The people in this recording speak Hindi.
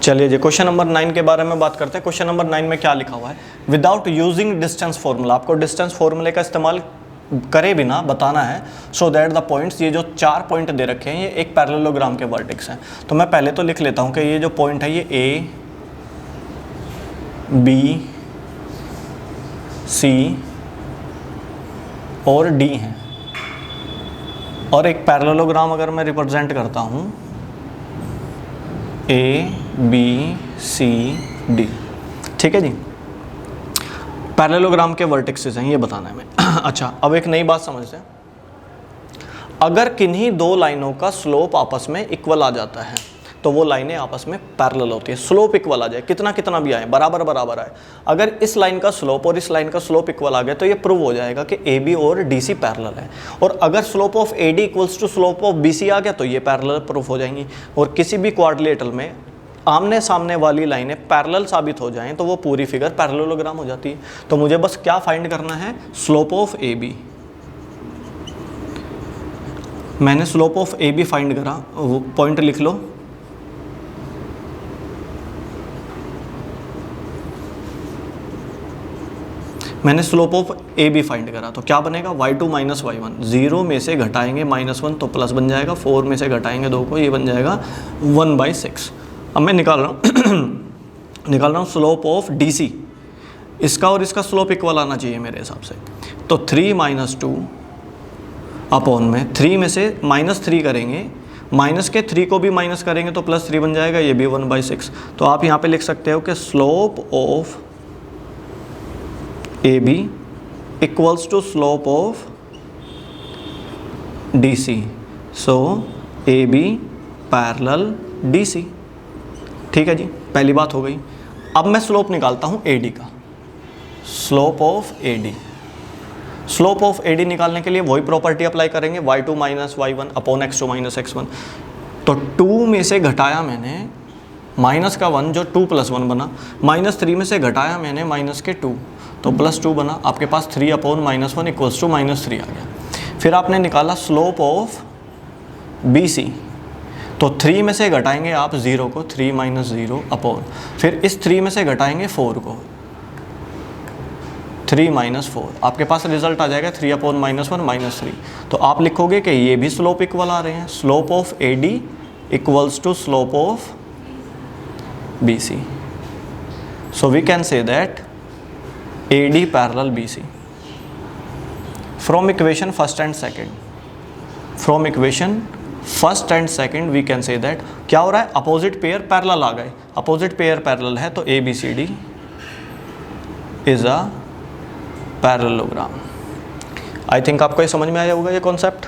चलिए जी क्वेश्चन नंबर 9 के बारे में बात करते हैं। क्वेश्चन नंबर 9 में क्या लिखा हुआ है, विदाउट यूजिंग डिस्टेंस फॉर्मूला, आपको डिस्टेंस फॉर्मूले का इस्तेमाल करे बिना बताना है सो दैट द पॉइंट्स, ये जो 4 पॉइंट दे रखे हैं ये एक पैरेललोग्राम के वर्टेक्स हैं। तो मैं पहले तो लिख लेता हूँ कि ये जो पॉइंट है ये ए बी सी और डी हैं, और एक पैरेललोग्राम अगर मैं रिप्रेजेंट करता हूँ ए बी सी डी, ठीक है जी, पैरेललोग्राम के वर्टेक्सेस हैं ये बताना है हमें। अच्छा, अब एक नई बात समझते हैं, अगर किन्हीं दो लाइनों का स्लोप आपस में इक्वल आ जाता है तो वो लाइनें आपस में पैरेलल होती है। स्लोप इक्वल आ जाए, कितना कितना भी आए, बराबर बराबर आए, अगर इस लाइन का स्लोप और इस लाइन का स्लोप इक्वल आ गया तो ये प्रूव हो जाएगा कि ए बी और डी सी पैरेलल है। और अगर slope of A D equals to slope of B C आ गया तो ये पैरेलल प्रूफ हो जाएंगी। और किसी भी क्वाड्रिलेटरल में आमने सामने वाली लाइनें पैरेलल साबित हो जाएं तो वो पूरी फिगर पैरेललोग्राम हो जाती है। तो मुझे बस क्या फाइंड करना है, स्लोप ऑफ ए बी। मैंने slope of A B find करा, वो पॉइंट लिख लो, मैंने slope of A B find करा तो क्या बनेगा, y2 माइनस y1, 0 में से घटाएंगे -1 तो प्लस बन जाएगा, 4 में से घटाएंगे 2 को, ये बन जाएगा 1/6। अब मैं निकाल रहा हूँ स्लोप ऑफ DC, इसका और इसका स्लोप इक्वल आना चाहिए मेरे हिसाब से। तो 3 - 2 अपॉन में 3 में से -3 करेंगे, माइनस के 3 को भी माइनस करेंगे तो +3 बन जाएगा, ये भी 1/6। तो आप यहाँ पे लिख सकते हो कि slope of A B equals to slope of DC, so A B parallel DC, ठीक है जी, पहली बात हो गई। अब मैं स्लोप निकालता हूँ AD का, slope of AD। Slope of AD निकालने के लिए वही प्रॉपर्टी अप्लाई करेंगे, y2 minus y1 upon x2 minus x1। तो 2 में से घटाया मैंने माइनस का 1 जो 2 + 1 बना, -3 में से घटाया मैंने माइनस के 2 तो +2 बना, आपके पास 3 अपॉन -1 इक्वल्स टू -3 आ गया। फिर आपने निकाला स्लोप ऑफ BC, तो 3 में से घटाएंगे आप 0 को, 3 - 0 अपॉन, फिर इस 3 में से घटाएंगे 4 को, 3 - 4, आपके पास रिजल्ट आ जाएगा 3 अपॉन -1 -3। तो आप लिखोगे कि ये भी स्लोप इक्वल आ रहे हैं, slope of AD equals to slope of BC। So we can say that AD parallel BC from equation first and second. From equation first and second we can say that क्या हो रहा है, अपोजिट पेयर पैरेलल आ गए, अपोजिट पेयर पैरेलल है तो ABCD is a parallelogram. I think आपको ये समझ में आया होगा ये कॉन्सेप्ट।